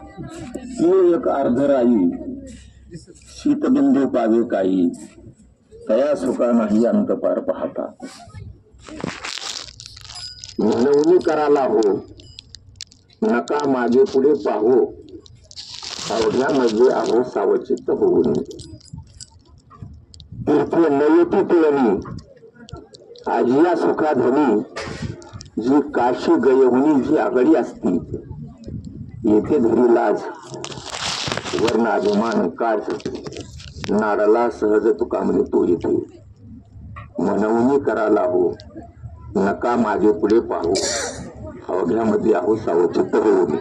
ती एक अर्धराई शीतबिंदू पावे काही तया सुका नाही अंत पार पाहता. म्हणवणी कराला हो नका मागे पुढे पाहू अवघ्यामध्ये आहो सावचित्त होऊन. तीर्थे नयती तुळणी आजिया सुखाधनी जी काशी गयहुनी जी आगडी असती येथे धरी लाज वर्ण अभिमान काज नाडाला सहज तुका म्हणे तो येते. म्हणवणी कराला हो नका मागे पुढे पाहू अवघ्यामध्ये आहो सावचित्त होऊन.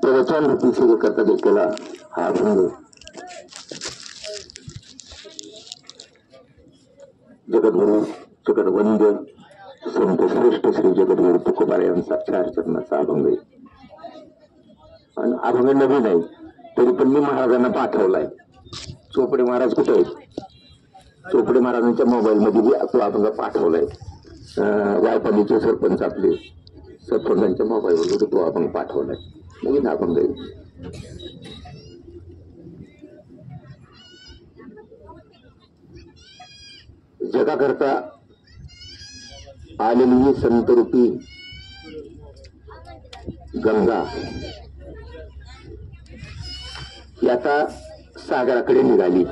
प्रवचन रूपी सेवे करता देखील हा अभंग जगद्गुरु जगद्वंद संत श्रेष्ठ श्री जगद्गुरु तुकोबार यांचा 4 चरणाचा अभंग आहे. आणि अभंग नवीन आहे तरी पण मी महाराजांना पाठवलाय. चोपडे महाराज कुठे आहेत? चोपडे महाराजांच्या मोबाईल मध्ये तो अभंग पाठवलाय. वायपालीचे सरपंच आपले सरपंचांच्या मोबाईल वर तो अभंग पाठवलाय. नवीन अभंग आहे. जगाकरता आलेली ही संतरूपी गंगा ही आता सागराकडे निघाली.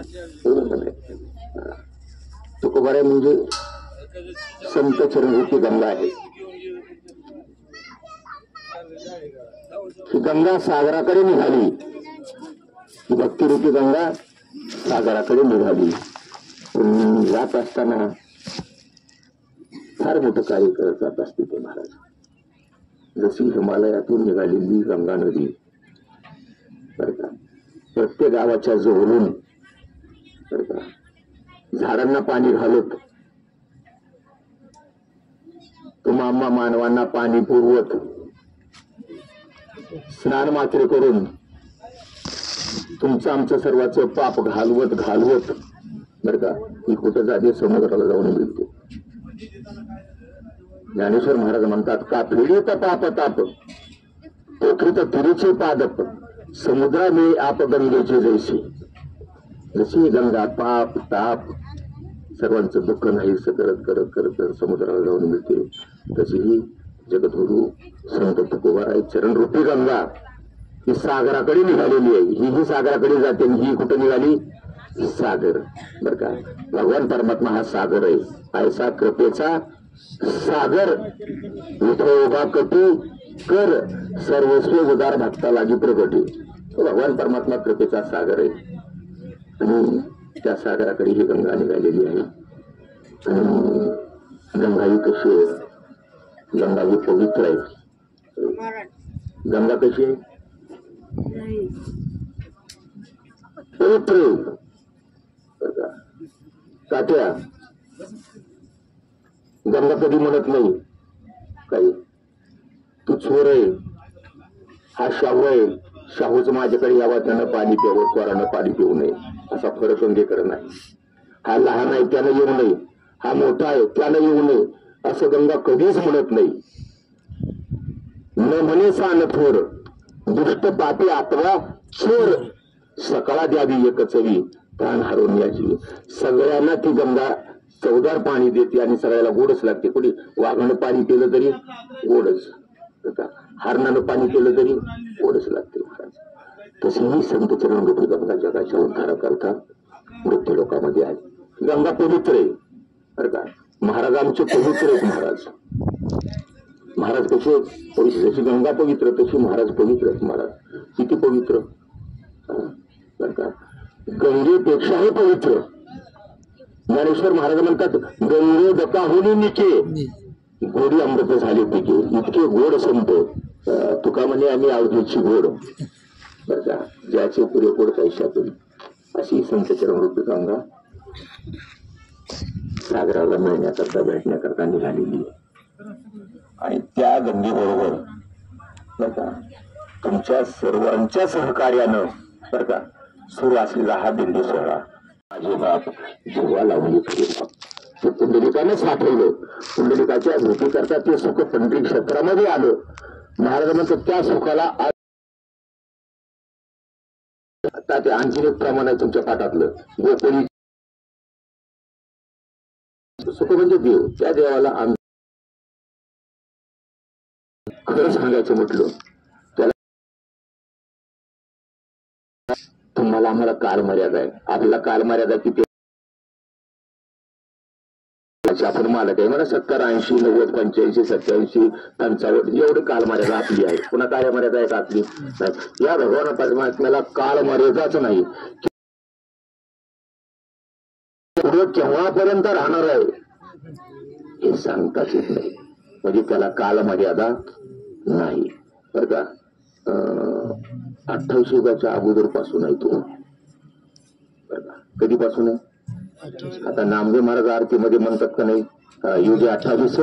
तुकोबार म्हणजे संत चरणरूपी गंगा आहे. ही गंगा सागराकडे निघाली. भक्तिरूपी गंगा सागराकडे निघाली. पण जात असताना फार मोठं कार्य करत जात असते ते महाराज. जशी हिमालयातून निघालेली गंगा नदी बर का प्रत्येक गावाच्या जवळून बर का झाडांना पाणी घालत तुम्हा मानवांना पाणी पुरवत स्नान मात्रे करून तुमचं आमचं सर्वांचं पाप घालवत घालवत बर का ही कुठं जाते समुद्राला जाऊन मिळते. ज्ञानेश्वर महाराज म्हणतात का पीडित पाप ताप पोखरीत तिरुचे पादप समुद्रा मिळे आप गंगेचे जैसे. जशी गंगा पाप ताप सर्वांचं दुःख नाहीस करत करत करत समुद्राला जाऊन मिळते तशी ही जगद्गुरु संत तुकोबाराय चरणरूपी गंगा ही सागराकडे निघालेली आहे. ही सागराकडे जाते. ही कुठे निघाली? सागर बर का. भगवान परमात्मा हा सागर आहे. ऐसा कृपेचा सागर विठोबा कटी कर सर्वस्व उदार भक्ता लागी प्रगटी. भगवान परमात्मा कृपेचा सागर आहे आणि त्या सागराकडे ही गंगा निघालेली आहे. आणि गंगा ही कशी आहे? गंगा ही पवित्र आहे. गंगा कशी आहे? पवित्र साठ्या. गंगा कधी म्हणत नाही काही तू चोर आहे हा शाहू आहे शाहूच माझ्याकडे यावा त्यानं पाणी प्यावं चोरानं पाणी पिऊ नये असा फरक गंगेकर नाही. हा लहान आहे त्यानं येऊ नये हा मोठा आहे त्यानं येऊ नये असं गंगा कधीच म्हणत नाही. न म्हणे सान थोर दुष्ट पापी आतवा चोर सकाळा द्यावी एक चवी प्राण हरवून याची. सगळ्यांना ती गंगा चवदार पाणी देते आणि सगळ्याला गोडच लागते. कुठे वाघानं पाणी पिलं तरी गोडच हरणानं पाणी पिलं तरी गोडच लागते महाराज. तशीही संत चरणरूपी गंगा जगाच्या उद्धारा करता मृत्यू लोकांमध्ये आहे. गंगा पवित्र आहे बरं का. महाराज आमचे पवित्र आहेत. महाराज कसे पवित्र जशी गंगा पवित्र तशी महाराज पवित्र आहेत. महाराज किती पवित्र बरं का. गंगेपेक्षाही पवित्र. ज्ञानेश्वर महाराज म्हणतात गंगे दकाहुनी निके गोडी अमृत झाले पिके. इतके गोड संत तुका म्हणे आम्ही अवधूतची गोड बर का ज्याचे पुरेपूर पैशातून अशी संत चरणरूपी गंगा सागराला मिळण्याकरता भेटण्याकरता निघालेली आहे. आणि त्या गंगेबरोबर बर का तुमच्या सर्वांच्या सहकार्यानं बर का सुरू असलेला हा दिंडी सोहळा माझे बाप जेव्हा लावली खरे बाप ते पुंडलिकाने साठवलं. पुंडलिकाच्या भेटी करता ते सुख पंढरी क्षेत्रामध्ये आलं. महाराज म्हणतात त्या सुखाला आता ते आणखीन एक प्रमाण आहे तुमच्या पाठातलं. गोकुळी सुख म्हणजे देव. त्या देवाला आम्ही खरं सांगायचं म्हटलं त्याला तुम्हाला आम्हाला काल मर्यादा आहे. आपल्याला काल मर्यादा किती आपण मालक आहे. मला 70, 80, 90, 85, 87, 55 एवढी काल मर्यादा आपली आहे. पुन्हा काय मर्यादा आहे का आपली नाही. या भगवान परमात्म्याला काल मर्यादाच नाही. पुढे केव्हापर्यंत राहणार आहे हे सांगताच येत नाही. म्हणजे त्याला काल मर्यादा नाही बरं का. 28 युगाच्या अगोदर पासून आहे तो बरं का. कधीपासून आहे आता नामदेव महाराज आरतीमध्ये म्हणतात का नाही युगे 28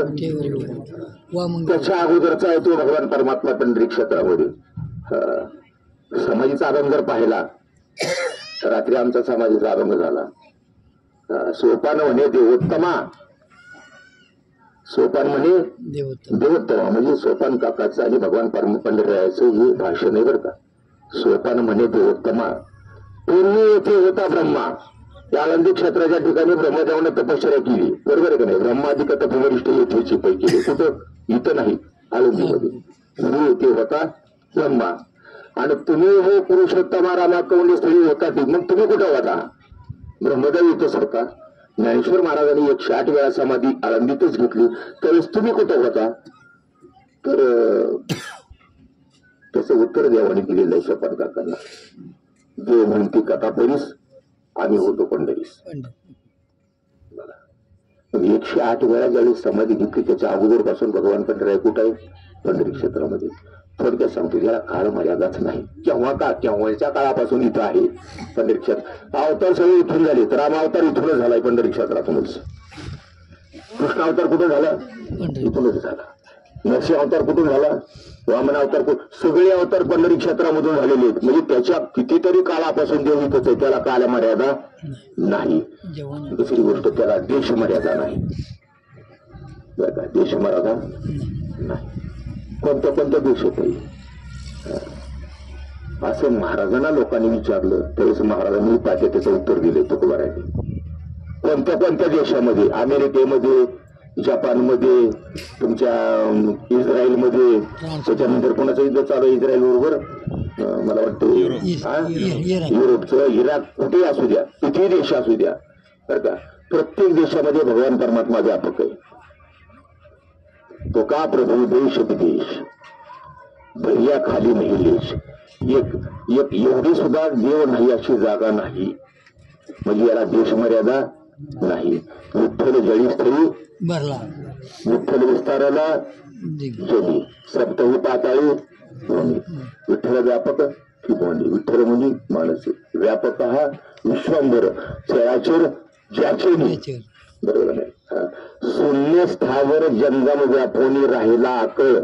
त्याच्या अगोदरचा आहे तो भगवान परमात्मा पंढरी क्षेत्रामध्ये. समाधीचा अभंग जर पाहिला रात्री आमचा समाधीचा अभंग झाला. सोपान म्हणे देवोत्तमा. सोपान म्हणे देवोत्तमा म्हणजे सोपान काकाचं आणि भगवान परम पंढरीरायाचं हे भाषण आहे बरं का. सोपान म्हणे देवोत्तमा. पूर्वी येथे होता ब्रह्मा. या आनंदी क्षेत्राच्या ठिकाणी ब्रह्मदेवाने तपश्चर्या केली बरोबर आहे का नाही. ब्रह्माधिक तपवरिष्ठ येथेची पैकी कुठं इथं नाही आनंदीमध्ये. पूर्वी येथे होता ब्रह्मा आणि तुम्ही हो पुरुषोत्तमा रामा कौंडी स्थळी होता ती. मग तुम्ही कुठं होता ब्रह्मदेव इथंच होता. ज्ञानेश्वर महाराजांनी 108 वेळा समाधी आळंदीतच घेतली त्यावेळेस तुम्ही कुठं होता. तर त्याचं उत्तर देवाने दिलेलं आहे सोपान काकांना. देव म्हणती कथा परीस आम्ही होतो पंढरीस. 108 वेळा ज्यावेळी समाधी घेतली त्याच्या अगोदर पासून भगवान पंढरी कुठं आहे पंढरी क्षेत्रामध्ये. थोडक्यात सांगतो याला काळ मर्यादाच नाही. केव्हा का केव्हाच्या काळापासून इथं आहे पंढरी क्षेत्र. अवतार सगळे इथून झाले. तर राम अवतार इथूनच झालाय पंढरी क्षेत्रातूनच. कृष्ण अवतार कुठून झाला इथूनच झाला. नरसिंह अवतार कुठून झाला वामन अवतार सगळे अवतार पंढरी क्षेत्रामधून झालेले आहेत. म्हणजे त्याच्या कितीतरी काळापासून देव इथंच आहे. त्याला काल मर्यादा नाही. दुसरी गोष्ट त्याला देश मर्यादा नाही. देश मर्यादा नाही. कोणत्या कोणत्या देशात आहे असं महाराजांना लोकांनी विचारलं त्यावेळेस महाराजांनी पाहिजे त्याचं उत्तर दिले तुकोबारायांनी. कोणत्या कोणत्या देशामध्ये अमेरिकेमध्ये जपानमध्ये तुमच्या इस्रायलमध्ये त्याच्यानंतर कोणाचं युद्ध चालू आहे इस्रायल बरोबर मला वाटतं युरोपचं इराक कुठेही असू द्या कितीही देश असू द्या बरं का. प्रत्येक देशामध्ये भगवान परमात्मा व्यापक आहे. तो का प्रभू देश विदेश भैया खाली नाही लेश. एक एवढी सुद्धा देव नाही अशी जागा नाही. म्हणजे याला देश मर्यादा नाही. विठ्ठल जळीस्थळी भरला विठ्ठल विस्ताराला जली सप्तही पाताळी विठ्ठल व्यापक ही बोंडी. विठ्ठल म्हणजे मानस व्यापक हा विश्वंभर चराचर ज्याचे बरोबर आहे. शून्य स्थावर जंगम व्यापोनी राहिला आकळ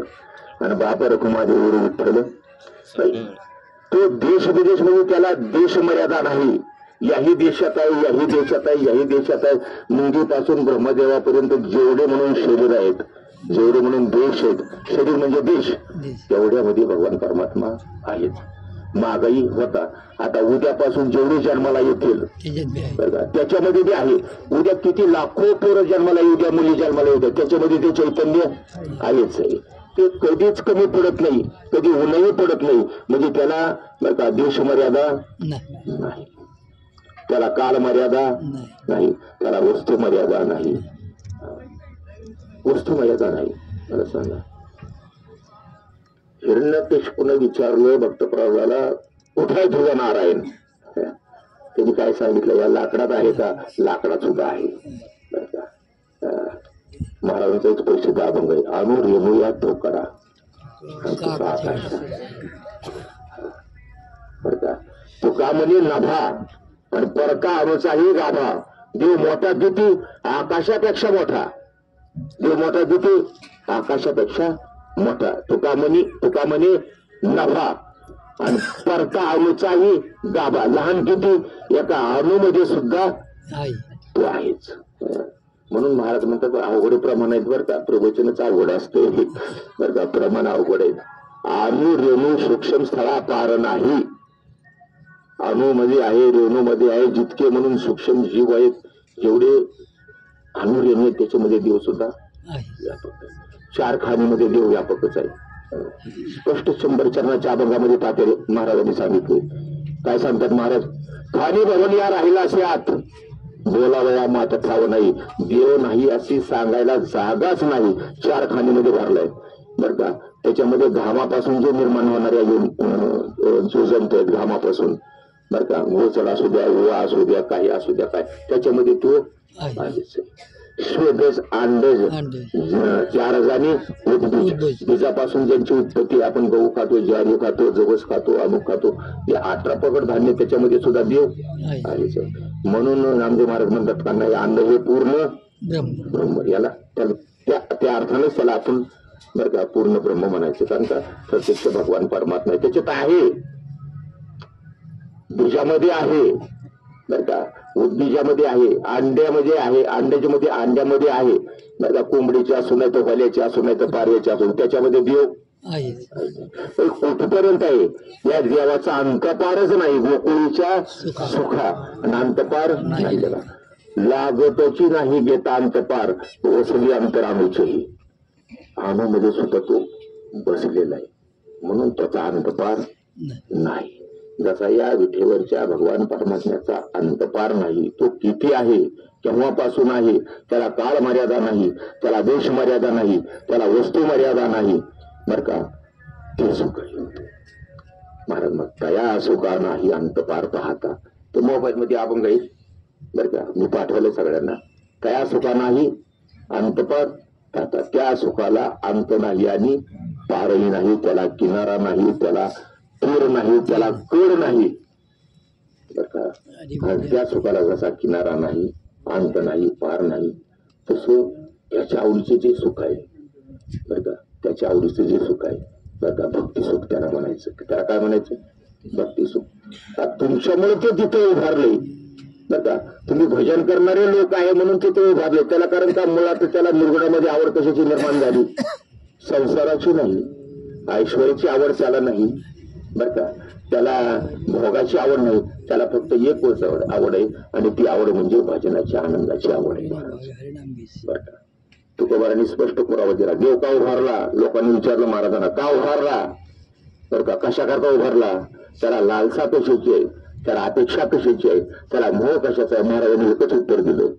आणि बाप रखुमादेवर विठ्ठल. तो देश विदेश म्हणजे त्याला देश मर्यादा नाही. याही देशात आहे याही देशात आहे याही देशात आहे. मुंगीपासून ब्रह्मदेवापर्यंत जेवढे म्हणून शरीर आहेत जेवढे म्हणून देश आहेत शरीर म्हणजे देश तेवढ्यामध्ये भगवान परमात्मा आहेत. महागाई होता आता उद्यापासून जेवढे जन्माला येतील त्याच्यामध्ये ते आहे. उद्या किती लाखो पोरं जन्माला येऊ द्या मुली जन्माला येऊ द्या त्याच्यामध्ये ते चैतन्य आहेच आहे. ते कधीच कमी पडत नाही कधी उन्हही पडत नाही. म्हणजे त्याला बरं का देश मर्यादा नाही. त्याला काल मर्यादा नाही. त्याला वस्तू मर्यादा नाही. वस्तू मर्यादा नाही. मला सांगा हिरण्यकशिपूने विचारलं भक्तप्रल्हादाला कुठे तुझा नारायण. त्यांनी काय सांगितलं या लाकडात आहे का. लाकडात सुद्धा आहे बरं का. महाराजांचा एक प्रसिद्ध अभंग आहे अनु रेणू या ठोकडा बरं का. तो का म्हणे नभा आणि परका अणुचाही गाभा. देव मोठा किती आकाशापेक्षा मोठा. देव मोठा किती आकाशापेक्षा मोठा. तुका म्हणे नभा आणि परका अणुचाही गाभा. लहान किती एका अणुमध्ये सुद्धा तो आहेच. म्हणून महाराज म्हणतात अवघड प्रमाण आहेत बरं का, प्रवचनच अवघड असते बरं का, प्रमाण अवघड आहे. अणु रेणू सूक्ष्म स्थळा पार नाही. अणु मध्ये आहे, रेणू मध्ये आहे, जितके म्हणून सूक्ष्म जीव आहेत जेवढे अणु रेणू आहेत त्याच्यामध्ये देव सुद्धा व्यापक आहे. 4 खाणीमध्ये देव व्यापकच आहे. स्पष्ट 100 चरणाच्या अभंगामध्ये तात्या महाराजांनी सांगितले. काय सांगतात महाराज? खाणी भवन या राहिला असे आत बोलावया मात ठाव नाही. देव नाही अशी सांगायला जागाच नाही. 4 खाणीमध्ये भरलाय बर का. त्याच्यामध्ये घामापासून जे निर्माण होणाऱ्या जो जमतोय घामापासून बर का, गोचड असू द्या, ओवा असू द्या, काही असू द्या, काय त्याच्यामध्ये तो स्वदेश अंडज 4 अजानी उद्बीज. बीजापासून ज्यांची उत्पत्ती, आपण गहू खातो, ज्वारी खातो, जवस खातो, अमुक खातो, हे 18 प्रकट धान्य त्याच्यामध्ये सुद्धा देव आहेच. म्हणून नामदेव महाराज म्हणतात का नाही अंड हे पूर्ण ब्रह्म. याला त्या अर्थानेच त्याला आपण बरं का पूर्ण ब्रह्म म्हणायचं. कारण का प्रत्यक्ष भगवान परमात्मा आहे. त्याच्यात आहे, बीजामध्ये आहे बर का, उद्बीजामध्ये आहे, अंड्यामध्ये आहे, अंड्यामध्ये आहे बर का. कोंबडीचे असू नाही तर भल्याचे असू नाही तर पारव्याचे असू, त्याच्यामध्ये देव कुठपर्यंत आहे. या देवाचा अंतपारच नाही. गोकुळीच्या सुखा आणि अंतपार नाही गेला. लागतची नाही घेता अंतपार वसली अंतराणूची. अणूमध्ये सुद्धा तो बसलेला आहे म्हणून त्याचा अंतपार नाही. जसा या विठेवरच्या भगवान परमात्म्याचा अंतपार नाही. तो किती आहे, केव्हापासून आहे, त्याला काळ मर्यादा नाही, त्याला देश मर्यादा नाही, त्याला वस्तू मर्यादा नाही बर का. ते सुख आहे महाराज मग तया सुखा नाही अंतपार पाहता. तो मोबाईल मध्ये अभंग आहे बर का, मी पाठवलंय सगळ्यांना. तया सुखा नाही अंतपार पाहता. त्या सुखाला अंत नाही आणि पारही नाही, त्याला किनारा नाही, त्याला पूर नाही, त्याला कड नाही बर का. त्या सुखाला जसा किनारा नाही, अंत नाही, पार नाही, तसं त्याच्या आवडीचे जे सुख आहे बर का, त्याच्या आवडीचं जे सुख आहे बर का, भक्ती सुख त्याला म्हणायचं. त्याला काय म्हणायचं? भक्ती सुख. तुमच्यामुळे ते तिथे उभारले बर का. तुम्ही भजन करणारे लोक आहे म्हणून तिथे उभारले त्याला. कारण का मुळात त्याला निर्गुणामध्ये आवड कशाची निर्माण झाली? संसाराची नाही, ऐश्वर्याची आवड त्याला नाही बर का, त्याला भोगाची आवड नाही, त्याला फक्त एकच आवड आहे आणि ती आवड म्हणजे भजनाची आनंदाची आवड आहे बर का. तुकोबारांनी स्पष्ट पुरावा दिला. देव का उभारला? लोकांनी विचारलं महाराजांना का उभारला बर का, कशा करता उभारला? त्याला लालसा कशाची आहे, त्याला अपेक्षा कशाची आहे, त्याला मोह कशाचा आहे? महाराजांनी एकच उत्तर दिलं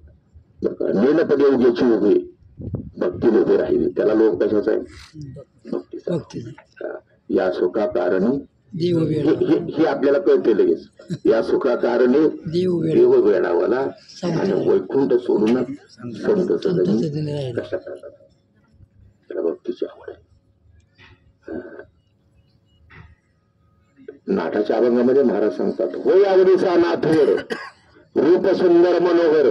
बर का, नेलपदे उद्याची उभी भक्ती उभी राहिली. त्याला लोक कशाचा आहे? भक्तीचा. या सुखा कारणी हे आपल्याला कळते लगेच. या सुखा कारणे देव वेळावाला आणि वैकुंठ सोडून संत सदनी कशा करतात. त्याला भक्तीची आवड आहे. नाटाच्या अभंगामध्ये महाराज सांगतात होय आवडीचा नाथवर रूप सुंदर मनोहर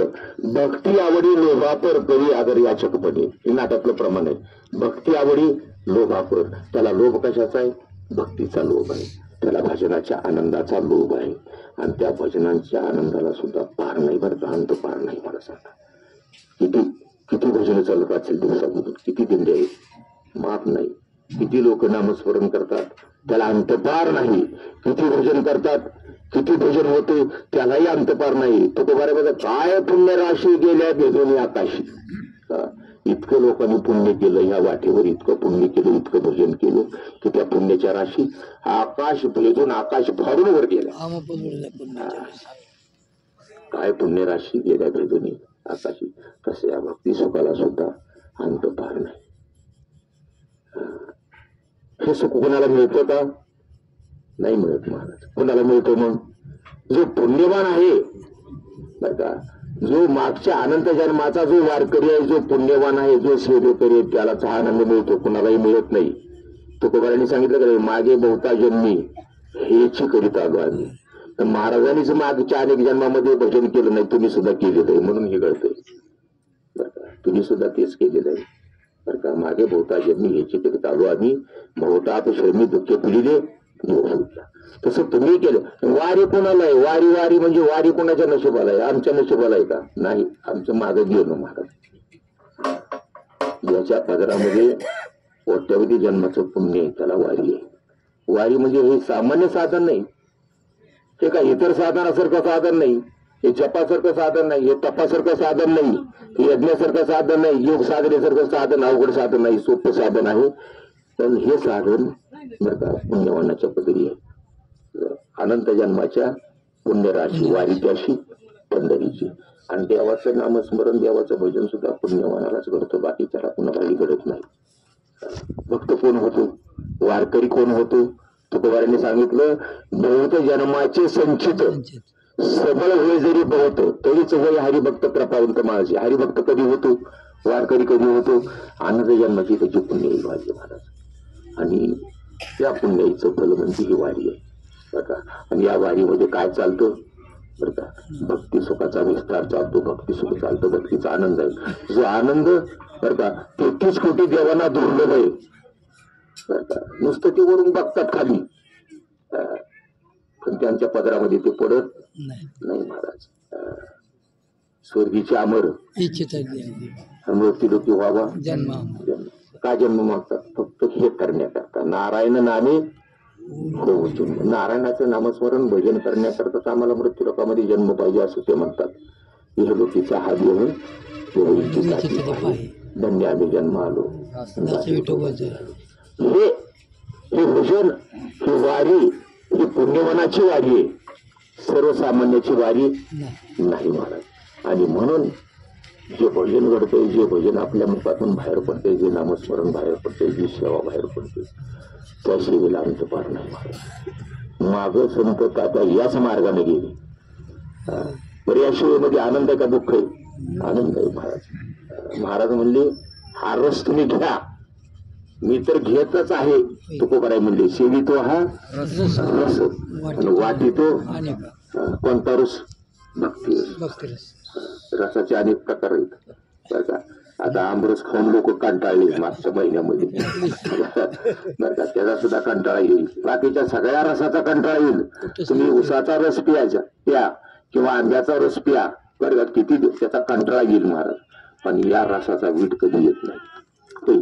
भक्ती आवडी लोभापर कवी आदर याचकपणे. हे नाटातलं प्रमाण आहे. भक्ती आवडी लोभापर. त्याला लोभ कशाचा आहे? भक्तीचा लोभ आहे. त्याला भजनाच्या आनंदाचा लोभ आहे आणि त्या भजनाच्या आनंदाला सुद्धा पार नाही बरं का, अंत पार नाही. मला सांगा किती किती भजन चालत असेल दिवसामधून, किती दिंडे आहेत माप नाही. किती लोक नामस्मरण करतात त्याला अंतपार नाही. किती भजन करतात, किती भजन होते त्यालाही अंतपार नाही. तो बऱ्यापैकी काय पुण्य राशी गेल्या भेदून आकाशी. इतकं लोकांनी पुण्य केलं ह्या वाटेवर, इतकं पुण्य केलं, इतकं भजन केलं की त्या पुण्याच्या राशी आकाश भेदून आकाश फाडून वर गेल्या. काय पुण्य राशी गेल्या भेदून आकाशी. तसे या भक्ती सुखाला सुद्धा अंत पार नाही. हे सुख कोणाला मिळतं का? नाही मिळत महाराज. कोणाला मिळतो मग? जो पुण्यवान आहे बर का, जो मागच्या अनंत जन्माचा जो वारकरी आहे, जो पुण्यवान आहे, जो सेवेकरी आहे, त्यालाच हा आनंद मिळतो, कुणालाही मिळत नाही. तुकोबारांनी सांगितलं का मागे बहुता जन्मी हेची करीत आलो आम्ही. तर महाराजांनीच मागच्या अनेक जन्मामध्ये भजन केलं नाही, तुम्ही सुद्धा केलेलं आहे म्हणून हे घडतंय बर का. तुम्ही सुद्धा तेच केलेलं आहे बर का. मागे बहुता जन्मी हेची करीत आलो आम्ही बहुताप श्रमी दुःख पिढीले. तसं तुम्ही केलं. वारी कोणाला आहे? वारी वारी म्हणजे वारी कोणाच्या नशिबाला आहे? आमच्या नशिबाला आहे का? नाही. आमचं मागं गेलो महाराज. ज्याच्या पदरामध्ये कोट्यवधी जन्माचं पुण्य आहे त्याला वारी आहे. वारी म्हणजे हे सामान्य साधन नाही, हे काय इतर साधनासारखं साधन नाही, हे जपासारखं साधन नाही, हे तपासारखं साधन नाही, हे यज्ञासारखं साधन नाही, योग साधनेसारखं साधन, अवघड साधन नाही, सोपं साधन आहे. पण हे साधन बरं का पुण्यवानाच्या पदरी आहे. अनंत जन्माच्या पुण्यराशी वारी त्याशी पंढरीची. आणि देवाचं नामस्मरण देवाचं भजन सुद्धा पुण्यवानालाच घडतं, बाकीच्याला कुणालाही घडत नाही. भक्त कोण होतो, वारकरी कोण होतो, तुकोबारांनी सांगितलं बहुत जन्माचे संचित सबळ होय जरी बहुत तरीच होय हरिभक्त प्रपावंत माझे. हरिभक्त कधी होतो, वारकरी कधी होतो, आनंद जन्माची त्याची पुण्य वारी महाराज. आणि त्या पुण्याईचं फल म्हणजे ही वारी आहे बरं का. आणि या वारीमध्ये काय चालतं बरं का, भक्ती सुखाचा विस्तार चालतो, भक्ती सुख चालतं, भक्तीचा आनंद आहे. जो आनंद बरं का 33 कोटी देवांना दुर्लभ आहे बरं का. नुसतं ते वरून बघतात खाली, पण त्यांच्या पदरामध्ये ते पडत नाही महाराज. स्वर्गीचे अमर मृत्यूलोकी व्हावा जन्म. का जन्म मागतात? फक्त हे करण्याकरता. नारायण नामे हो, नारायणाचं नामस्मरण भजन करण्याकरताच आम्हाला मृत्यूलोकामध्ये जन्म पाहिजे असं ते म्हणतात. इहलोकीचा हा देह धन्य आम्ही जन्म आलो. हे भजन, ही वारी, ही पुण्यवनाची वारी आहे, सर्वसामान्याची वारी नाही महाराज. आणि म्हणून जे भजन घडते, जे भजन आपल्या मुखातून बाहेर पडते, जे नामस्मरण बाहेर पडते, जी सेवा बाहेर पडते, त्या सेवेला अंत पार नाही महाराज. माग संत तात्या याच मार्गाने गेले. बरं या सेवेमध्ये आनंद आहे का दुःख आहे? आनंद आहे महाराज. महाराज म्हणले हा रस तुम्ही घ्या, मी तर घेतच आहे. तुकोबाराय म्हणले सेवितो हा रस आणि वाटितो कोणता रस? भक्ती रस. रसाचे अनेक प्रकार आहेत. आता आमरस खाऊन लोक कंटाळले मागच्या महिन्यामध्ये बरं का, त्याचा सुद्धा कंटाळा येईल. बाकीच्या सगळ्या रसाचा कंटाळा येईल. तुम्ही उसाचा रस प्या किंवा आंब्याचा रस प्या बरं का, किती त्याचा कंटाळा येईल महाराज. पण या रसाचा वीट कधी येत नाही.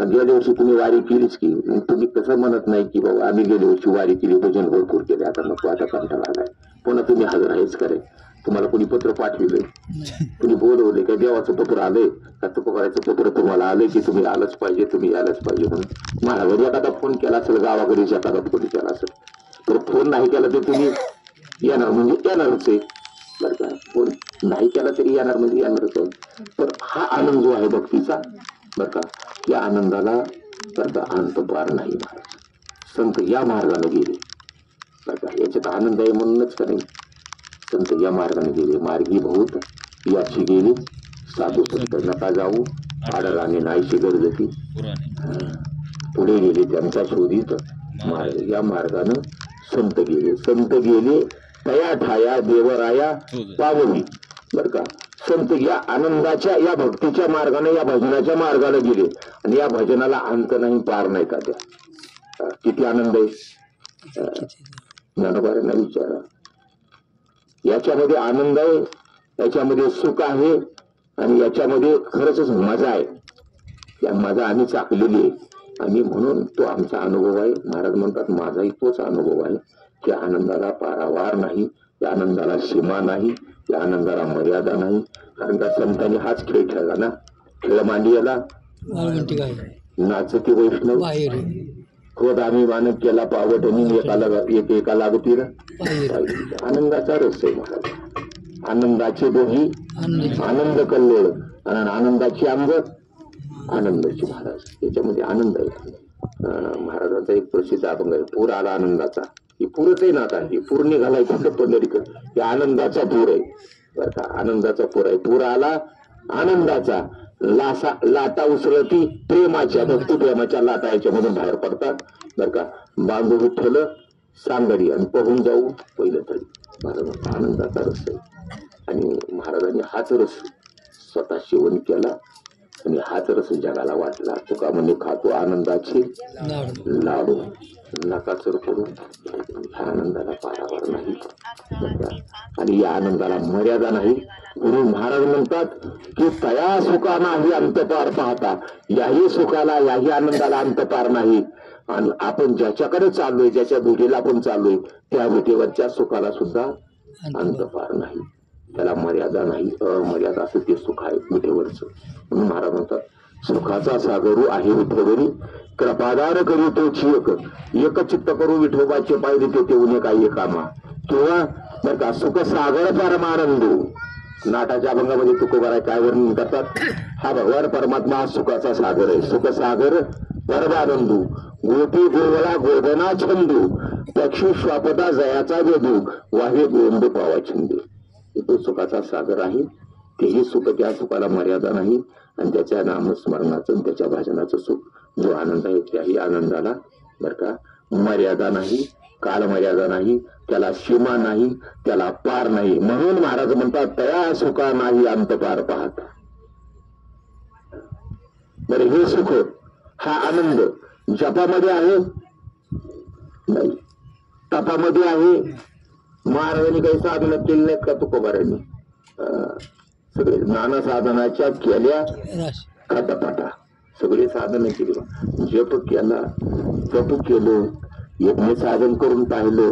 ज्या दिवशी तुम्ही वारी केलीच की तुम्ही कसं म्हणत नाही की बाबा आम्ही गेल्या वर्षी वारी केली, भजन भरपूर केले, आता नको, आता कंटाळा आलाय, पुन्हा तुम्ही हजर आहेच करे. तुम्हाला कोणी पत्र पाठविले, कुणी बोलवले, काय देवाचं पत्र आलंय का तुकोबारायचं पत्र तुम्हाला आलंय की तुम्ही आलंच पाहिजे, तुम्ही यायलाच पाहिजे म्हणून? मला घरी एखादा फोन केला असेल, गावाकडे एखादा फोन केला असेल, तर फोन नाही केला तर तुम्ही येणार म्हणजे येणारच आहे बरं का. फोन नाही केला तरी येणार म्हणजे येणारच आहे. तर हा आनंद जो आहे भक्तीचा बरं का, या आनंदाला बरं का अंत पार नाही महाराज. संत या मार्गाने गेले बरं का, याच्यात आनंद आहे म्हणूनच का नाही संत या मार्गाने गेले. मार्गी बहुत याची गेली साधू संत नका जाऊ, आडराने नाहीशी गरजती पुढे गेले त्यांचा शोधित मार्ग. या मार्गानं संत गेले. संत गेले तया ठाया देवराया पावली बरं का. संत या आनंदाच्या, या भक्तीच्या मार्गाने, या भजनाच्या मार्गाने गेले. आणि या भजनाला अंत नाही, पार नाही का त्या. किती आनंद आहे ज्ञानोबारांना विचारा. याच्यामध्ये आनंद आहे, याच्यामध्ये सुख आहे, आणि याच्यामध्ये खरंच मजा आहे. या मजा आम्ही चाकलेली आहे, आणि म्हणून तो आमचा अनुभव आहे. महाराज म्हणतात माझाही तोच अनुभव आहे की आनंदाला पारावार नाही, या आनंदाला सीमा नाही, या आनंदाला मर्यादा नाही. कारण का संतांनी हाच खेळ खेळला ना. खेळ मांडियाला नाचती वैष्णव खोद आम्ही मानक केला पावट आणि एका लागतील आनंदाचा रस आहे महाराज. आनंदाचे दोही आनंद कल्लोळ आणि आनंदाची अंग आनंदाची महाराज. याच्यामध्ये आनंद आहे. महाराजांचा एक प्रसिद्ध अभंग आहे, पूर आला आनंदाचा. ही पूरच आहे ना, आता ही पूर निघालाय कुठं पंढरीकर, हे आनंदाचा पूर आहे बरं का. आनंदाचा पूर आहे. पूर आला आनंदाचा, लाटा उसळती प्रेमाच्या, भक्ती प्रेमाच्या लाटा याच्यामधून बाहेर पडतात बरं का. बांधू विठ्ठल सांगडी आणि पहून जाऊ पहिलं तरी. महाराजांचा आनंदाचा रस आहे. आणि महाराजांनी हाच रस स्वतः सेवन केला आणि हाच रस जगाला वाटला. तुका म्हणे खातो आनंदाचे लाडू, नका चर करू, ह्या आनंदाला पारावर नाही आणि या आनंदाला मर्यादा नाही. गुरु महाराज म्हणतात की तया सुखा नाही अंत पार पाहता, याही सुखाला याही आनंदाला अंत पार नाही. आणि आपण ज्याच्याकडे चाललोय, ज्याच्या भेटीला आपण चाललोय, त्या भेटीवरच्या सुखाला सुद्धा अंत पार नाही, त्याला मर्यादा नाही, अमर्यादा असं ते सुख आहे विठेवरच. म्हणून महाराज म्हणतात सुखाचा सागरू आहे विठोबरी, कृपादार करी तो चियक, एक चित्त करू विठोबाचे पाय देते ते उन्हे काही कामा. किंवा बरं का सुख सागर परमानंदू, नाटाच्या अभंगामध्ये तुकोबाराय काय वर्णन करतात, हा भगवान परमात्मा हा सुखाचा सागर आहे. सुख सागर परमानंदू, गोपी गोवळा गोधना छंदू, पक्षी श्वापदा जयाचा वेदू, वाहे गोंद पावा छंदू. तो सुखाचा सागर आहे. तेही सुख, त्या सुखाला मर्यादा नाही. आणि त्याच्या नामस्मरणाचं, त्याच्या भाजनाचं सुख, जो आनंद आहे त्याही आनंदाला बर का मर्यादा नाही, काल मर्यादा नाही, त्याला सीमा नाही, त्याला पार नाही. म्हणून महाराज म्हणतात तया सुखा नाही अंत पार पाहता. बरं, हे सुख, हा आनंद जपामध्ये आहे नाही, तपामध्ये आहे. महाराजांनी काही साधना केली नाहीत का तुकोबारांनी? सगळे नाना साधनाच्या केल्या खटापटा, सगळे साधन केली. जप केला, तप केलं, यज्ञ साधन करून पाहिलं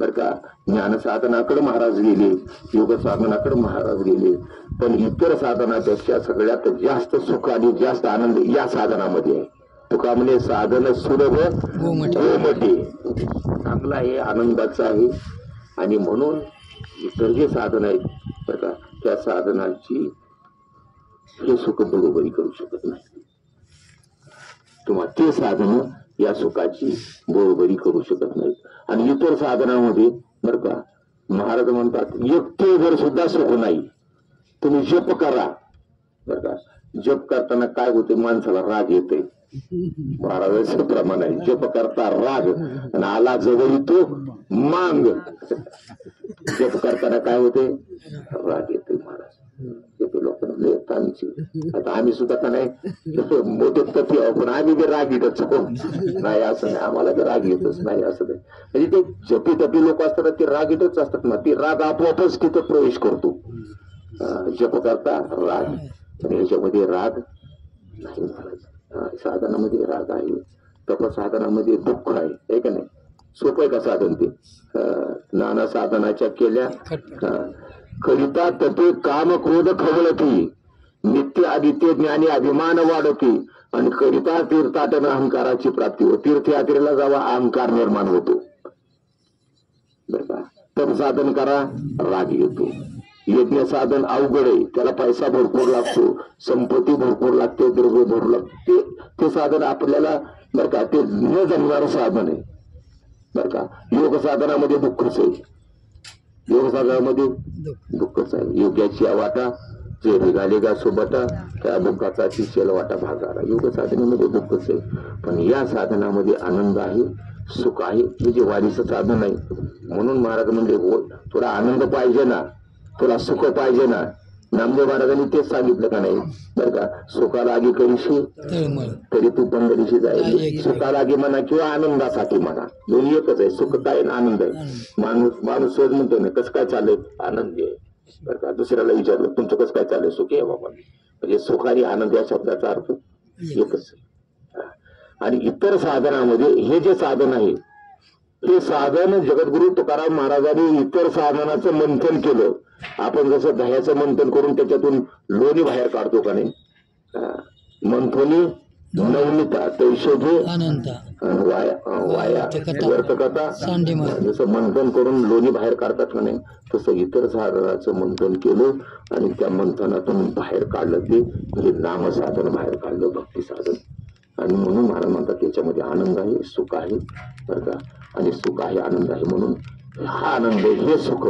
बर का. ज्ञान साधनाकडे महाराज गेले, योग साधनाकडे महाराज गेले. पण इतर साधनापेक्षा सगळ्यात जास्त सुख आणि जास्त आनंद या साधनामध्ये आहे. तुका म्हणे साधन सुलभ गोमटे, चांगला आहे, आनंदाचं आहे. आणि म्हणून इतर जे साधन आहेत बर का, त्या साधनाची हे सुख बरोबरी करू शकत नाही, किंवा ते साधन या सुखाची बरोबरी करू शकत नाहीत. आणि इतर साधनामध्ये बर का महाराज म्हणतात एकटेवर सुद्धा सुख नाही. तुम्ही जप करा बर का, जप करताना काय होते, माणसाला राग येते. महाराजांचं प्रमाण आहे, जप करता राग आणि आला जवळ तो मांग. जप करताना काय होते, राग येते. महाराज लोकांना आता आम्ही सुद्धा का नाही मोठे तथी आहो, पण आम्ही बी राग येतच नाही असं नाही, आम्हाला तर राग येतच नाही असं नाही. म्हणजे ते जपी तपी लोक असतात ते राग येतच असतात ना, ती राग आपोआपच तिथं प्रवेश करतो. जप करता राग, पण याच्यामध्ये राग नाही महाराज. साधनामध्ये राग आहे, तप साधनामध्ये दुःख आहे का नाही? सोपं आहे का साधन ते? नाना साधनाच्या केल्या करिता तपे काम क्रोध खवळती, नित्य आदित्य ज्ञानी अभिमान वाढती, आणि करिता तीर्थाटन अहंकाराची प्राप्ती होती. तीर्थयात्रेला जावा अहंकार निर्माण होतो बर का. तप साधन करा राग येतो. यज्ञ साधन अवघड आहे, त्याला पैसा भरपूर लागतो, संपत्ती भरपूर लागते, द्रव्य भरपूर लागते. ते साधन आपल्याला बर का ते न जमणारं साधन आहे बर का. योग साधनामध्ये दुःखच आहे, योग साधनामध्ये दुःखच आहे. योग्याची वाटा जे निघाले का सोबता, त्या दुःखाचा शिष्याला वाटा भागाला. योग साधनामध्ये दुःखच आहे, पण या साधनामध्ये आनंद आहे, सुख आहे. हे जे वारीचं साधन आहे. म्हणून महाराज म्हणजे हो, थोडा आनंद पाहिजे ना, तुला सुख पाहिजे ना. नामदेव महाराजांनी तेच सांगितलं का नाही बर का, सुखाला आगी करीशी तरी तू पंढरीशी जाईल. सुखाला आगी म्हणा किंवा आनंदासाठी म्हणा, दोन्ही एकच आहे. सुख काय ना आनंद आहे. माणूस सहज म्हणतो ना कसं काय चाललंय, आनंद आहे बर का. दुसऱ्याला विचारलं तुमचं कसं काय चाललंय, सुखी आहे बाबा. म्हणजे सुख आणि आनंद या शब्दाचा अर्थ एकच आहे. आणि इतर साधनामध्ये हे जे साधन आहे, हे साधन जगद्गुरु तुकाराम महाराजांनी इतर साधनाचं मंथन केलं. आपण जसं दह्याचं मंथन करून त्याच्यातून लोणी बाहेर काढतो का नाही, मंथनी नवनीता तैशोधे वाया वर्तकथा, जसं मंथन करून लोणी बाहेर काढतात का नाही, तसं इतर साधनाचं मंथन केलं आणि त्या मंथनातून बाहेर काढलं ते म्हणजे नामसाधन बाहेर काढलं, भक्ती साधन. आणि म्हणून महाराज म्हणतात त्याच्यामध्ये आनंद आहे, सुख आहे बरं का. आणि सुख आहे, आनंद आहे. म्हणून हा आनंद, हे सुख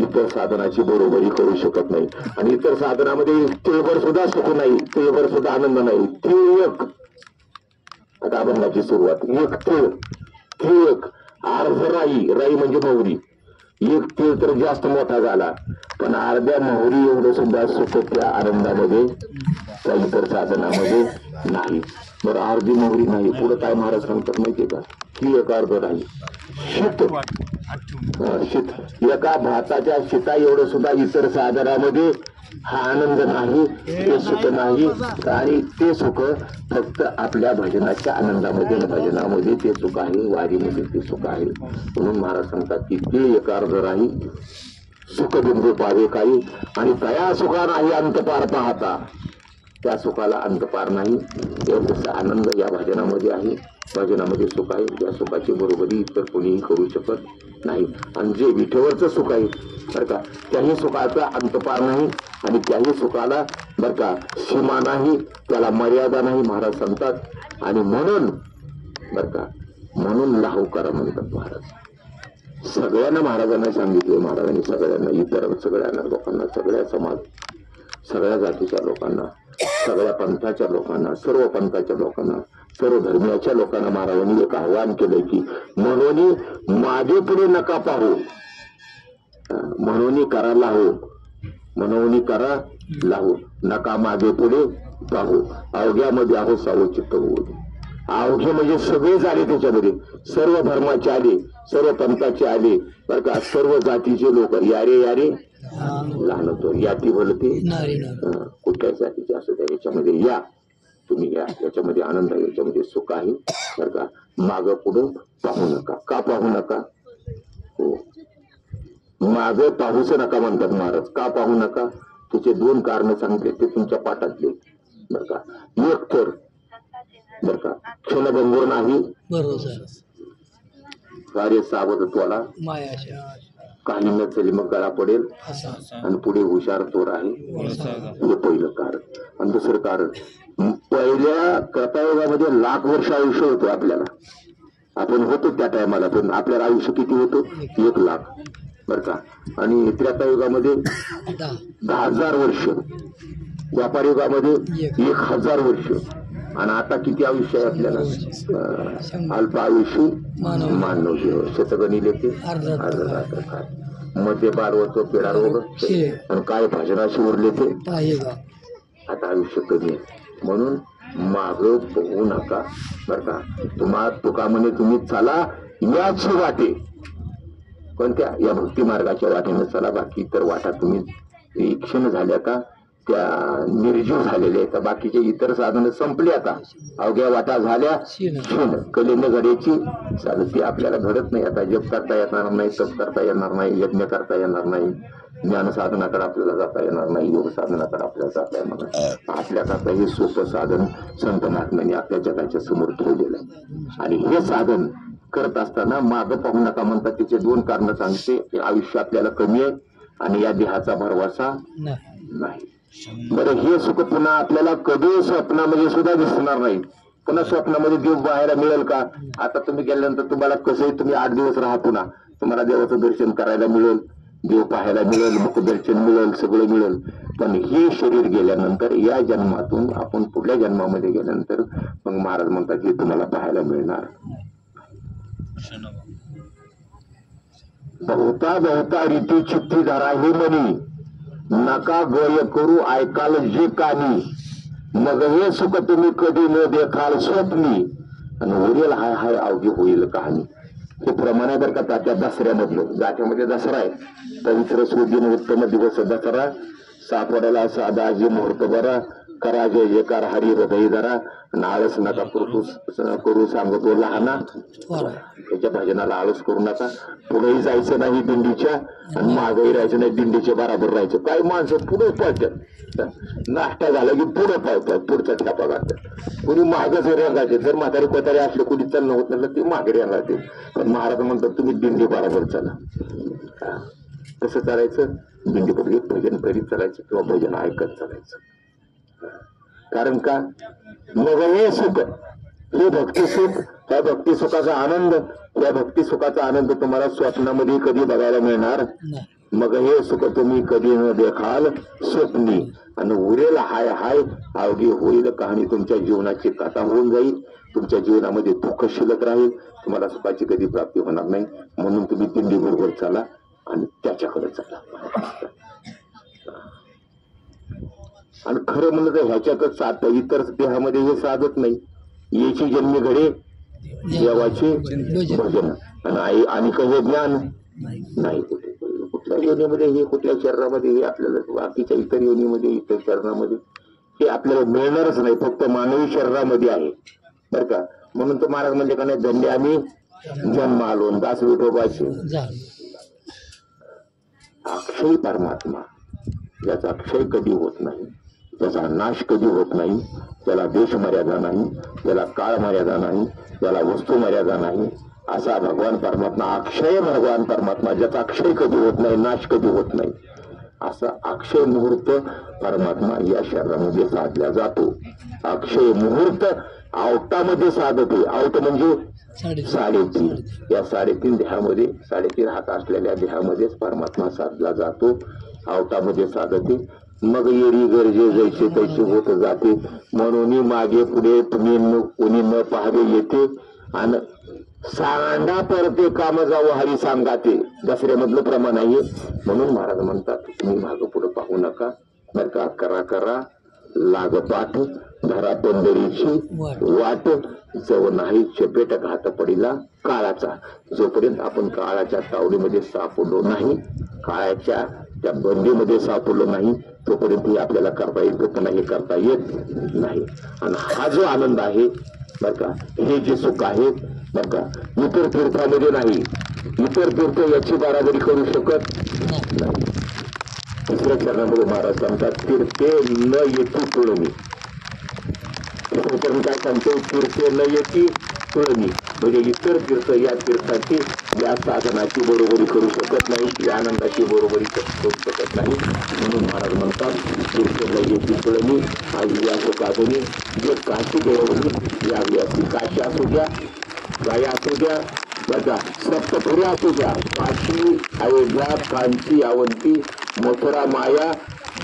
इतर साधनाची बरोबरी करू शकत नाही. आणि इतर साधनामध्ये तिळभर सुद्धा सुख नाही, तिळभर सुद्धा आनंद नाही. तीळ एक, आता अभंगाची सुरुवात, एक तीळ, तीळ एक, अर्ध राई, राई म्हणजे मोहरी. एक तीळ तर जास्त मोठा झाला, पण अर्ध्या मोहरी एवढं सुद्धा सुख त्या आनंदामध्ये त्या इतर साधनामध्ये नाही. बरं अर्धी मोहरी नाही. पुढे काय महाराज सांगतात माहितीये का? ही एक अर्ध नाही. शीत शीत एका भाताच्या शीता एवढं सुद्धा इतर साधनामध्ये हा आनंद नाही, ते सुख नाही. आणि ते सुख फक्त आपल्या भजनाच्या आनंदामध्ये, भजनामध्ये ते सुख आहे, वारीमध्ये ते सुख आहे. म्हणून महाराज सांगतात की ते एक अर्ध राही सुख बिंदू पावे काही, आणि तया सुखा नाही अंत पार पाहता. त्या सुखाला अंत पार नाही. जसं आनंद या भजनामध्ये आहे, भजनामध्ये सुख आहे, त्या सुखाची बरोबरी इतर कोणीही करू शकत नाही. आणि जे विठेवरचं सुख आहे बरं का, त्याही सुखाचा अंत पार नाही, आणि त्याही सुखाला बरं का सीमा नाही, त्याला मर्यादा नाही महाराज सांगतात. आणि म्हणून बरं का, म्हणून लाहू करा म्हणतात महाराज. सगळ्यांना महाराजांना सांगितले, महाराजांनी सगळ्यांना, इतर सगळ्यांना लोकांना, सगळ्या समाज, सगळ्या जातीच्या लोकांना, सगळ्या पंथाच्या लोकांना, सर्व पंथाच्या लोकांना, सर्व धर्मियाच्या लोकांना महाराजांनी एक आव्हान केलंय की म्हणून मागे पुढे नका पाहू, म्हणून करा लाहू, म्हणून करा लाहू, नका मागे पुढे पाहू. अवघ्यामध्ये आहो सावध चित्त होऊ. अवघे म्हणजे सगळेच आले त्याच्यामध्ये, सर्व धर्माचे आले, सर्व पंथाचे आले बरं का, सर्व जातीचे लोक. यारे यारे लहान होतो, याती बोलते कुठल्याच जातीचे असो त्या, याच्यामध्ये या तुम्ही, या याच्यामध्ये आनंद आहे, याच्यामध्ये सुख आहे बरं का. माग पुढं पाहू नका. का पाहू नका? हो, माग पाहूच नका म्हणतात महाराज. का पाहू नका? त्याचे दोन कारण सांगितले, ते तुमच्या पाठातले बरं का. एक तर बरं का क्षणभंगूर नाही, कार्य सावधत्वाला काही नसेल मग गळा पडेल, आणि पुढे हुशार चोर आहे, हे पहिलं कारण. आणि दुसरं कारण, पहिल्या कृतायुगामध्ये 1,00,000 वर्ष आयुष्य होतं आपल्याला, आपण होतो त्या टायमाला, पण आपल्याला आयुष्य किती होतं? 1,00,000 बरं का. आणि त्रेतायुगामध्ये 10,000 वर्ष, व्यापार युगामध्ये 1,000 वर्ष. आणि आता किती आयुष्य आहे आपल्याला? अल्प आयुष्य मानव जीव, शतगणी लेखे अर्ध काय, मध्ये बारवतो पिढा रोग, आणि काय भाजनाशी उरले ते आता आयुष्य कमी आहे. म्हणून माग बघू नका बरं का. तुका म्हणे तुम्ही चला याच वाटे, कोणत्या? या भक्ती मार्गाच्या वाटेने चला. बाकी इतर वाटा तुम्ही क्षण झाल्या का त्या निर्जीव झालेले आहेत. बाकीचे इतर साधनं संपली आता, अवघ्या वाटा झाल्या क्षण. कलेने घडायची साधन ती आपल्याला घडत नाही. आता जप करता येणार नाही, तप करता येणार नाही, यज्ञ करता येणार नाही, ज्ञान साधनाकडे आपल्याला जाता येणार नाही, योग साधनाकडे आपल्याला जाता येणार नाही. आपल्याकरता हे सोपं साधन संत महात्म्यांनी आपल्या जगाच्या समोर ठेवलेलं आहे. आणि हे साधन करत असताना मागं पाहू नका म्हणतात. त्याचे दोन कारण सांगते. आयुष्य आपल्याला कमी आहे, आणि या देहाचा भरवसा नाही. बरं, हे सुख पुन्हा आपल्याला कधी स्वप्नामध्ये सुद्धा दिसणार नाही. पुन्हा स्वप्नामध्ये देव पाहायला मिळेल का? आता तुम्ही गेल्यानंतर तुम्हाला कसंही तुम्ही 8 दिवस राहा, पुन्हा तुम्हाला देवाचं दर्शन करायला मिळेल, देव पाहायला मिळेल, मुखदर्शन मिळेल, सगळं मिळेल. पण हे शरीर गेल्यानंतर, या जन्मातून आपण पुढल्या जन्मामध्ये गेल्यानंतर मग महाराज म्हणतात हे तुम्हाला पाहायला मिळणार. बहुता बहुता रीती चिठ्ठी धरा हे म्हणी, नका गय करू ऐकाल जे कानी, मग हे सुख तुम्ही कधी न देखाल स्वप्नी, आणि उरेल हाय हाय अवघी होईल कहाणी. हे प्रमाण आहे बरं का. त्या दसऱ्यामधलं, गाठ्यामध्ये दसरा आहे, पवित्र सुदिन उत्तम दिवस दसरा, सापडायला साधा जी मुहूर्त बरा, करा जय जयकार हरी हृदय धरा, आळस नका करू सांगतो लहाना. त्याच्या भजनाला आळस करू नका. पुढेही जायचं नाही दिंडीच्या, आणि मागही राहायचं नाही, दिंडीच्या बराबर राहायचं. काही माणसं पुढे पळतात, नाश्ता झाला की पुढे पळतात, पुढचा ठ्यापा काढतात. कुणी मागच रेंगायचे. जर म्हातारी कोतारी असले, कुणी चालणं होत नसलं ते मागे रेंगायचे. पण महाराज म्हणतात तुम्ही दिंडी बराबर चला. कसं चालायचं? दिंडी पडली भजन करीत चालायचं, किंवा भजन ऐकत चालायचं. कारण का? मग हे सुख, हे भक्ती सुख, त्या भक्ती सुखाचा आनंद, त्या भक्ती सुखाचा आनंद तुम्हाला स्वप्नामध्ये कधी बघायला मिळणार. मग हे सुख तुम्ही कधी न देखाल स्वप्नी, आणि उरेल हाय हाय अवघी होईल कहाणी. तुमच्या जीवनाची कथा होऊन जाईल, तुमच्या जीवनामध्ये दुःख शिल्लक राहील, तुम्हाला सुखाची कधी प्राप्ती होणार नाही. म्हणून तुम्ही दिंडी बरोबर चला, आणि त्याच्याकडे चला. आणि खरं म्हणलं तर ह्याच्यातच साधतं, इतर देहामध्ये हे साधत नाही. याची जन्मी घडे देवाचे भजन आणि हे ज्ञान नाही. कुठल्या योनीमध्ये हे, कुठल्या शरीरामध्ये हे आपल्याला, बाकीच्या इतर योनीमध्ये, इतर शरीरामध्ये हे आपल्याला मिळणारच नाही. फक्त मानवी शरीरामध्ये आहे बर का. म्हणून तो महाराज म्हणजे का नाही, धन्य आम्ही जन्म आलो दास विठोबाचे. अक्षय परमात्मा ज्याचा अक्षय कधी होत नाही, त्याचा नाश कधी होत नाही, त्याला देश मर्यादा नाही, त्याला काळ मर्यादा नाही, त्याला वस्तू मर्यादा नाही, असा भगवान परमात्मा, अक्षय भगवान परमात्मा, ज्याचा अक्षय कधी होत नाही, नाश कधी होत नाही, असा अक्षय मुहूर्त परमात्मा या शरीरामध्ये साधला जातो. अक्षय मुहूर्त आवटामध्ये साधते. आवट म्हणजे 3.5. या 3.5 देहामध्ये, 3.5 हात असलेल्या देहामध्येच परमात्मा साधला जातो. आवटामध्ये साधते. मग येरी गरजे जैसे तैसे होत जाते. म्हणून मागे पुढे तुम्ही कोणी न पाहावे येते. आणि सांडा परते काम जावं हरी सांगाते, दसऱ्यामधलं प्रमाण आहे. म्हणून महाराज म्हणतात तुम्ही मागं पुढे पाहू नका बर का. करा करा लागपाठ, धरा पंढरीची वाट, जव नाही चपेट घात पडिला काळाचा. जोपर्यंत आपण काळाच्या तावडीमध्ये सापडलो नाही, काळाच्या त्या बंदीमध्ये सापडलो नाही, तोपर्यंत आपल्याला करता येत नाही, करता येत नाही. आणि हा जो आनंद आहे बर का, हे जे सुख आहे बर का, इतर तीर्थामध्ये नाही. इतर तीर्थ याची बराबरी करू शकत नाही. दुसऱ्या चरणामध्ये महाराज सांगतात, तीर्थे न येती तुळणी. काय सांगतो, तीर्थे न येती तुळणी म्हणजे इतर तीर्थ या तीर्थाची, या साधनाची बरोबरी करू शकत नाही, या आनंदाची बरोबरी करू शकत नाही. म्हणून महाराज म्हणतात, तीर्थे न येती तुळणी. आज या सुखाधनी जे काशी देवणी यावी असती, काशी असू द्या, गाया असू द्या बघा, सप्तपुरी असू द्या, काशी, अयोध्या, कांची, अवंती, मथुरा, माया,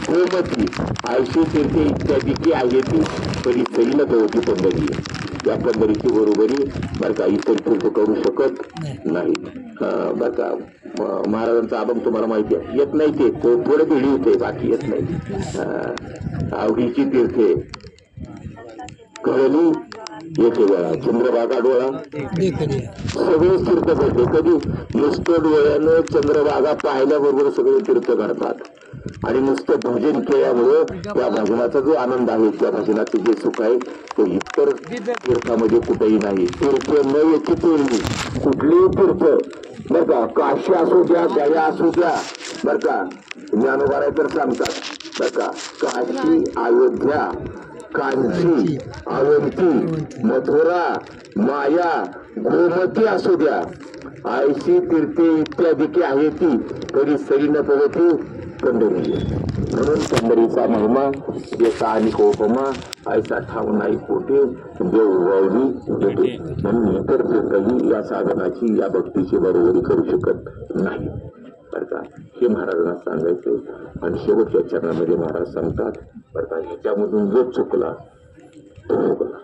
गोमती, आयशी तीर्थे इत्यादी की आहे ती कधी सैल होती पंढरी. या पंढरीची बरोबरी बर का इतर तीर्थ करू शकत नाही बर का. महाराजांचा अभंग तुम्हाला माहिती आहे, येत नाही ते थोडं भिडी होते, बाकी येत नाही. आवडीची तीर्थे कळली येते वेळा, चंद्रभागा डोळा, सगळे तीर्थ करते. कधी नुसतं डोळ्यानं चंद्रभागा पाहिल्याबरोबर सगळे तीर्थ घडतात. आणि नुसतं भजन केल्यामुळे त्या भजनाचा जो आनंद आहे, त्या भजनाचे जे सुख आहे, तो इतर तीर्थामध्ये कुठेही नाही. तीर्थ न याची तोडली, कुठलीही तीर्थ बर का, काशी असू द्या, गया असू द्या बर का, ज्ञानोबा तर सांगतात बर का, काशी, अयोध्या, कांची, अवंती, मथुरा, माया, गोमती असू द्या, आयशी तीर्थे इत्यादी की आहे ती तरी सरी न पवती पंढरी. म्हणून पंढरीचा महिमा ज्याचा अनेक उपमा ऐसा ठाव नाही कोठे देव वळवी देते. म्हणून इतर तीर्थही या साधनाची, या भक्तीची बरोबरी करू शकत नाही बर का. हे महाराजांना सांगायचे. आणि शेवटच्या चरणामध्ये महाराज सांगतात बर का, ह्याच्यामधून जो चुकला तो चुकला.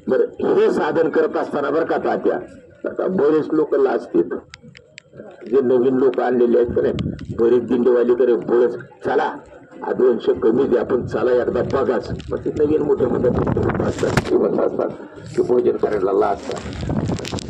बर, हे साधन करत असताना बर का तात्या बर का, बरेच लोक लाजतात. जे नवीन लोक आणलेले आहेत का नाही, बरेच दिंडीवाले करे बरेच चला 200 कमी द्या पण चला एकदा बघाच. मग ते नवीन मोठे मोठे असतात ते भोजन करायला लागतात.